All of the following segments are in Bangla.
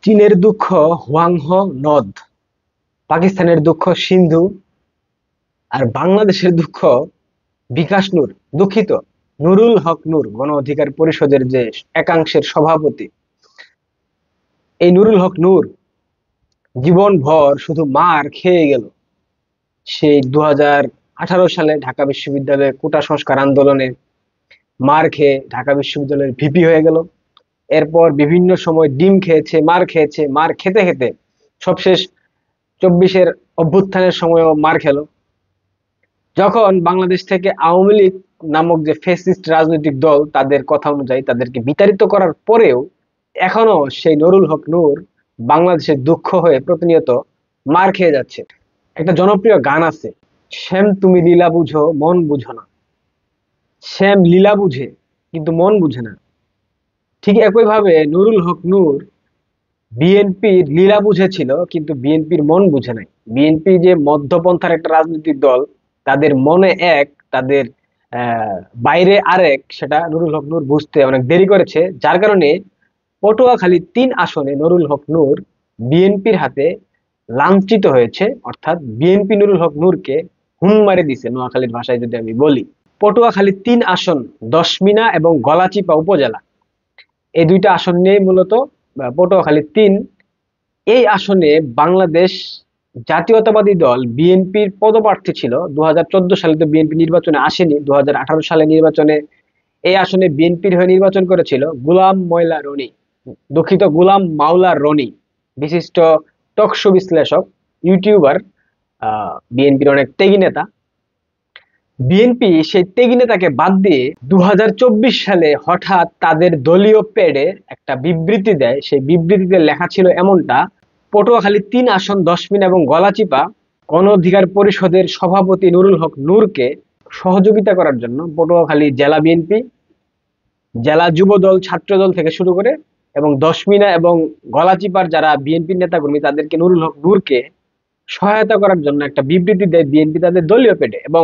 চীনের দুঃখ হুয়াংহো নদ, পাকিস্তানের দুঃখ সিন্ধু, আর বাংলাদেশের দুঃখ বিকাশ নূর, দুঃখিত, নুরুল হক নূর, গণ অধিকার পরিষদের যে একাংশের সভাপতি। এই নুরুল হক নূর জীবনভর শুধু মার খেয়ে গেল। সেই 2018 সালে ঢাকা বিশ্ববিদ্যালয়ের কোটা সংস্কার আন্দোলনে মার খেয়ে ঢাকা বিশ্ববিদ্যালয়ের ভিপি হয়ে গেল। এরপর বিভিন্ন সময় ডিম খেয়েছে, মার খেয়েছে, মার খেতে খেতে সবশেষ 24-এর অভ্যুত্থানের সময়ও মার খেলো। যখন বাংলাদেশ থেকে আওয়ামী লীগ নামক যে ফ্যাসিস্ট রাজনৈতিক দল, তাদের কথা অনুযায়ী তাদেরকে বিতাড়িত করার পরেও এখনো সেই নুরুল হক নূর বাংলাদেশের দুঃখ হয়ে প্রতিনিয়ত মার খেয়ে যাচ্ছে। একটা জনপ্রিয় গান আছে, শ্যাম তুমি লীলা বুঝো মন বুঝো না। শ্যাম লীলা বুঝে কিন্তু মন বুঝে না। ঠিক একইভাবে নুরুল হক নূর বিএনপির লীলা বুঝেছিল কিন্তু বিএনপির মন বুঝে নাই। বিএনপি যে মধ্যপন্থার একটা রাজনৈতিক দল, তাদের মনে এক, তাদের বাইরে আরেক, সেটা নুরুল হক নূর বুঝতে অনেক দেরি করেছে। যার কারণে পটুয়াখালী 3 আসনে নুরুল হক নূর বিএনপির হাতে লাঞ্ছিত হয়েছে। অর্থাৎ বিএনপি নুরুল হক নূরকে হুম মারে দিছে, নোয়াখালীর ভাষায় যদি আমি বলি। পটুয়াখালী 3 আসন দশমিনা এবং গলাচিপা উপজেলা, এই দুইটা আসন নিয়ে মূলত পটুয়াখালী 3। এই আসনে বাংলাদেশ জাতীয়তাবাদী দল বিএনপির পদপ্রার্থী ছিল। 2014 সালে তো বিএনপি নির্বাচনে আসেনি, 2018 সালে নির্বাচনে এই আসনে বিএনপির হয়ে নির্বাচন করেছিল গোলাম ময়লা রনি, দুঃখিত, গোলাম মাওলা রনি, বিশিষ্ট টকশো বিশ্লেষক, ইউটিউবার, বিএনপির অনেক ত্যাগী নেতা। বিএনপি সেই ত্যাগী নেতাকে বাদ দিয়ে 2024 সালে হঠাৎ তাদের দলীয় পেডে একটা বিবৃতি দেয়। সেই বিবৃতিতে লেখা ছিল এমনটা: পটুয়াখালী 3 আসন দশমিনা এবং গলাচিপা গণ অধিকার পরিষদের সভাপতি নুরুল হক নূরকে সহযোগিতা করার জন্য পটুয়াখালী জেলা বিএনপি, জেলা যুবদল, ছাত্রদল থেকে শুরু করে এবং দশমিনা এবং গলাচিপার যারা বিএনপির নেতাকর্মী, তাদেরকে নুরুল হক নূরকে সহায়তা করার জন্য একটা বিবৃতি দেয় বিএনপি তাদের দলীয় পেটে, এবং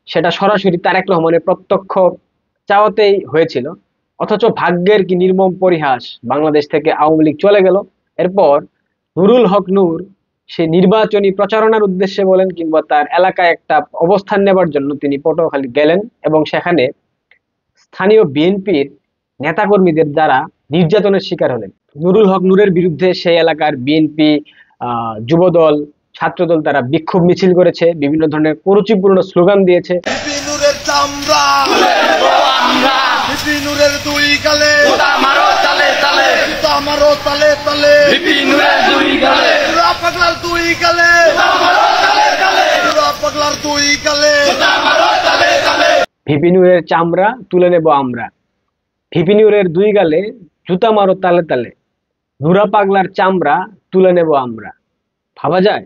সেটা সরাসরি তারেক রহমানের প্রত্যক্ষ চাওয়াতেই হয়েছিল। অথচ ভাগ্যের কি নির্মম পরিহাস, বাংলাদেশ থেকে আওয়ামী লীগ চলে গেল। এরপর নুরুল হক নূর সে নির্বাচনী প্রচারণার উদ্দেশ্যে বলেন কিংবা তার এলাকায় একটা অবস্থান নেবার জন্য তিনি পটুয়াখালী গেলেন এবং সেখানে স্থানীয় বিএনপির নেতাকর্মীদের দ্বারা নির্যাতনের শিকার হলেন। নুরুল হক নূরের বিরুদ্ধে সেই এলাকার বিএনপি, যুবদল, ছাত্রদল তারা বিক্ষোভ মিছিল করেছে, বিভিন্ন ধরনের কুরুচিপূর্ণ স্লোগান দিয়েছে। ভিপি নূরের চামড়া তুলে নেব আমরা, ভিপি নূরের 2 গালে জুতা মারো তালে তালে, নুরা পাগলার চামড়া তুলে নেব আমরা। ভাবা যায়,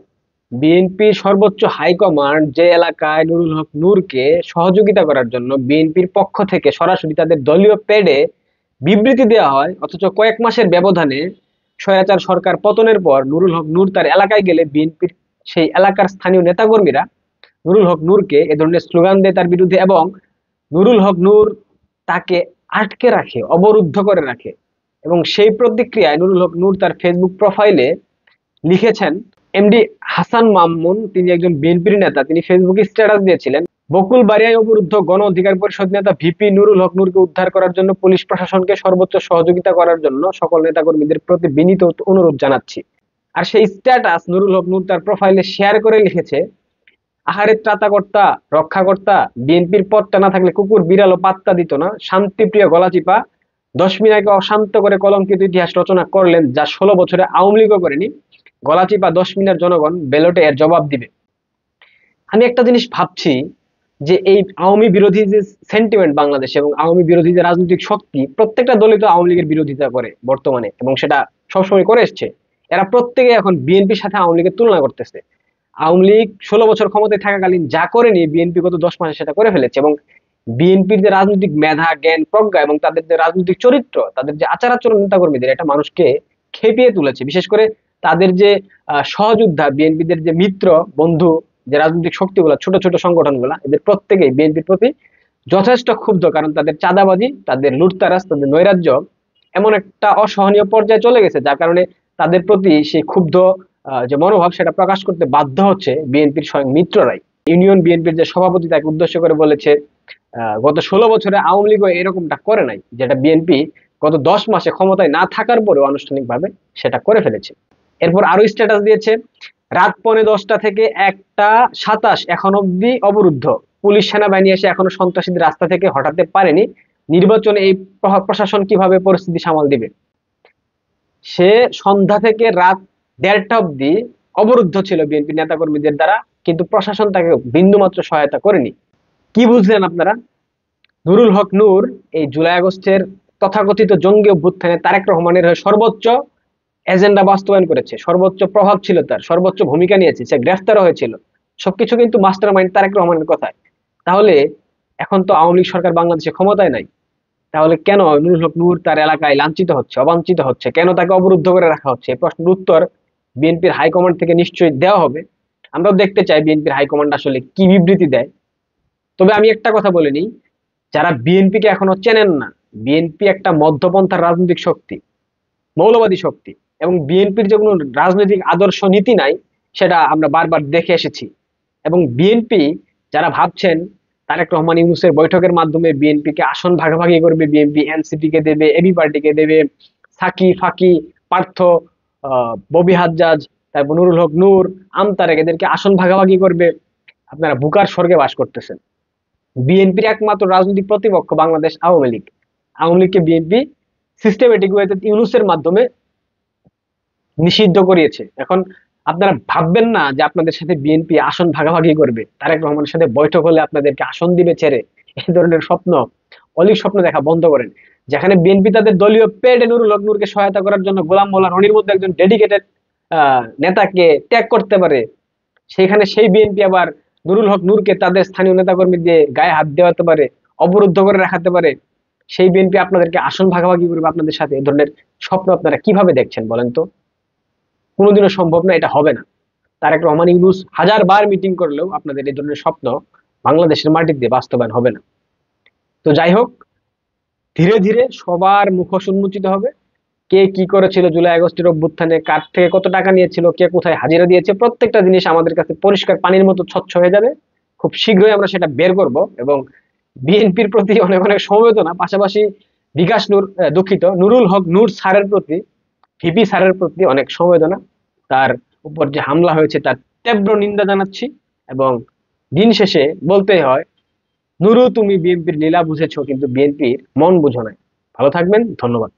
বিএনপির সর্বোচ্চ হাইকমান্ড যে এলাকায় নুরুল হক নূরকে সহযোগিতা করার জন্য বিএনপির পক্ষ থেকে সরাসরি তাদের দলীয় পেডে বিবৃতি দেওয়া হয়, অথচ কয়েক মাসের ব্যবধানে স্বৈরাচার সরকার পতনের পর নুরুল হক নূর তার এলাকায় গেলে বিএনপির সেই এলাকার স্থানীয় নেতাকর্মীরা নুরুল হক নূরকে এ ধরনের স্লোগান দেয় তার বিরুদ্ধে, এবং নুরুল হক নূর তাকে আটকে রাখে, অবরুদ্ধ করে রাখে। এবং সেই প্রতিক্রিয়ায় নুরুল হক নূর তার ফেসবুক প্রোফাইলে লিখেছেন, এমডি হাসান মামুন, তিনি একজন বিএনপির নেতা, তিনি ফেসবুকে স্ট্যাটাস দিয়েছিলেন, বকুল বাড়িয়ায় অবরুদ্ধ গণ অধিকার পরিষদ নেতা ভিপি নুরুল হক নূরকে উদ্ধার করার জন্য পুলিশ প্রশাসনকে সর্বোচ্চ সহযোগিতা করার জন্য সকল নেতাকর্মীদের প্রতি বিনীত অনুরোধ জানাচ্ছি। আর সেই স্ট্যাটাস নুরুল হক নূর তার প্রোফাইলে শেয়ার করে লিখেছে, আহারের ত্রাতাকর্তা, রক্ষাকর্তা, বিএনপির পথটা না থাকলে কুকুর বিড়ালও পাত্তা দিত না। শান্তিপ্রিয় গলাচিপা দশমিনাকে অশান্ত করে কলঙ্কিত ইতিহাস রচনা করলেন, যা 16 বছরে আওয়ামী লীগও করেনি। গলাচিপা দশমিনার জনগণ ব্যালটে এর জবাব দিবে। আমি একটা জিনিস ভাবছি যে এই আওয়ামী বিরোধী যে সেন্টিমেন্ট বাংলাদেশে এবং আওয়ামী বিরোধী যে রাজনৈতিক শক্তি, প্রত্যেকটা দলই তো আওয়ামী লীগের বিরোধিতা করে বর্তমানে, এবং সেটা সবসময় করে এসছে। এরা প্রত্যেকে এখন বিএনপির সাথে আওয়ামী লীগের তুলনা করতেছে। আওয়ামী লীগ 16 বছর ক্ষমতায় থাকাকালীন যা করেনি, বিএনপি গত 10 মাসে সেটা করে ফেলেছে। এবং বিএনপির যে রাজনৈতিক মেধা, জ্ঞান, প্রজ্ঞা এবং তাদের যে রাজনৈতিক চরিত্র, তাদের যে আচার আচরণ নেতাকর্মীদের, এটা মানুষকে খেপিয়ে তুলেছে। বিশেষ করে তাদের যে সহযোদ্ধা, বিএনপিদের যে মিত্র বন্ধু, যে রাজনৈতিক শক্তিগুলা, ছোট ছোট সংগঠনগুলা, এদের প্রত্যেকেই বিএনপির প্রতি যথেষ্ট ক্ষুব্ধ। কারণ তাদের চাঁদাবাজি, তাদের লুটতারাজ, তাদের নৈরাজ্য এমন একটা অসহনীয় পর্যায়ে চলে গেছে, যার কারণে তাদের প্রতি সেই ক্ষুব্ধ যে মনোভাব সেটা প্রকাশ করতে বাধ্য হচ্ছে বিএনপির স্বয়ং মিত্ররাই। ইউনিয়ন বিএনপির যে সভাপতি তাকে উদ্দেশ্য করে বলেছে, গত 16 বছরে আওয়ামী লীগও এরকমটা করে নাই, যেটা বিএনপি গত 10 মাসে ক্ষমতায় না থাকার পরেও আনুষ্ঠানিকভাবে সেটা করে ফেলেছে। এরপর আরো স্ট্যাটাস দিয়েছে, রাত 10:45 থেকে 1টা 27 এখন অব্দি অবরুদ্ধ, পুলিশ সেনাবাহিনী এসে এখনো সন্ত্রাসীদের রাস্তা থেকে হটাতে পারেনি, নির্বাচনে এই প্রশাসন কিভাবে পরিস্থিতি সামাল দিবে। সে সন্ধ্যা থেকে রাত 1:30টা অব্দি অবরুদ্ধ ছিল বিএনপি নেতাকর্মীদের দ্বারা, কিন্তু প্রশাসন তাকে বিন্দুমাত্র সহায়তা করেনি। কি বুঝলেন আপনারা? নুরুল হক নূর এই জুলাই আগস্টের তথাকথিত জঙ্গি অভ্যুত্থানে তারেক রহমানের হয়ে সর্বোচ্চ এজেন্ডা বাস্তবায়ন করেছে, সর্বোচ্চ প্রভাব ছিল তার, সর্বোচ্চ ভূমিকা নিয়েছে, সে গ্রেফতারও হয়েছিল। সবকিছু কিন্তু মাস্টার মাইন্ড তারেক রহমানের কথায়। তাহলে এখন তো আওয়ামী লীগ সরকার বাংলাদেশে ক্ষমতায় নাই, তাহলে কেন নুরুল হক নূর তার এলাকায় লাঞ্ছিত হচ্ছে, অবাঞ্ছিত হচ্ছে, কেন তাকে অবরুদ্ধ করে রাখা হচ্ছে? এই প্রশ্নের উত্তর বিএনপির হাইকমান্ড থেকে নিশ্চয়ই দেওয়া হবে। আমরাও দেখতে চাই বিএনপির হাইকমান্ড আসলে কি বিবৃতি দেয়। তবে আমি একটা কথা বলে নিই, যারা বিএনপিকে এখনো চেনেন না, বিএনপি একটা মধ্যপন্থার রাজনৈতিক শক্তি, মৌলবাদী শক্তি, এবং বিএনপির যে কোনো রাজনৈতিক আদর্শ নীতি নাই সেটা আমরা বারবার দেখে এসেছি। এবং বিএনপি যারা ভাবছেন তারেক রহমান ইউনূসের বৈঠকের মাধ্যমে বিএনপিকে আসন ভাগাভাগি করবে, বিএনপি এনসিপি কে দেবে, এবি পার্টিকে দেবে, সাকি ফাকি পার্থ, ববি হাজ্জাজ, তারপর নুরুল হক নূর, আমতারেক, এদেরকে আসন ভাগাভাগি করবে, আপনারা বুকার স্বর্গে বাস করতেছেন। বিএনপির একমাত্র রাজনৈতিক প্রতিপক্ষ বাংলাদেশ আওয়ামী লীগ। আওয়ামী লীগকে বিএনপি সিস্টেমেটিক ওয়েতে ইউনূসের মাধ্যমে নিষিদ্ধ করিয়েছে। এখন আপনারা ভাববেন না যে আপনাদের সাথে বিএনপি আসন ভাগাভাগি করবে, তারেক রহমানের সাথে বৈঠক হলে আপনাদেরকে আসন দিবে ছেড়ে, এই ধরনের স্বপ্ন, অলিক স্বপ্ন দেখা বন্ধ করেন। যেখানে বিএনপি তাদের দলীয় পেডে নুরুল হক নূরকে সহায়তা করার জন্য গোলাম মোল্লা রনির মধ্যে একজন ডেডিকেটেড নেতাকে ত্যাগ করতে পারে, সেখানে সেই বিএনপি আবার নুরুল হক নূরকে তাদের স্থানীয় নেতাকর্মী দিয়ে গায়ে হাত দেওয়াতে পারে, অবরুদ্ধ করে রাখাতে পারে। সেই বিএনপি আপনাদেরকে আসন ভাগাভাগি করবে আপনাদের সাথে, এই ধরনের স্বপ্ন আপনারা কিভাবে দেখছেন বলেন তো? কোনোদিনও সম্ভব না, এটা হবে না। তারেক রহমান ইউনূস হাজার বার মিটিং করলেও আপনাদের এই ধরনের স্বপ্ন বাংলাদেশের মাটিতে বাস্তবায়ন হবে না। তো যাই হোক, ধীরে ধীরে সবার মুখোশ উন্মোচিত হবে। কে কি করেছিল জুলাই আগস্টের অভ্যুত্থানে, কার থেকে কত টাকা নিয়েছিল, কে কোথায় হাজিরা দিয়েছে, প্রত্যেকটা জিনিস আমাদের কাছে পরিষ্কার পানির মতো স্বচ্ছ হয়ে যাবে। খুব শীঘ্রই আমরা সেটা বের করব। এবং বিএনপির প্রতি অনেক অনেক সমবেদনা, পাশাপাশি বিকাশ নূর, দুঃখিত, নুরুল হক নূর স্যারের প্রতি, ভিপি স্যারের প্রতি অনেক সমবেদনা। তার উপর যে হামলা হয়েছে তার তীব্র নিন্দা জানাচ্ছি। এবং দিন শেষে বলতেই হয়, নুরু তুমি বিএনপির লীলা বুঝেছো কিন্তু বিএনপির মন বুঝো নাই। ভালো থাকবেন, ধন্যবাদ।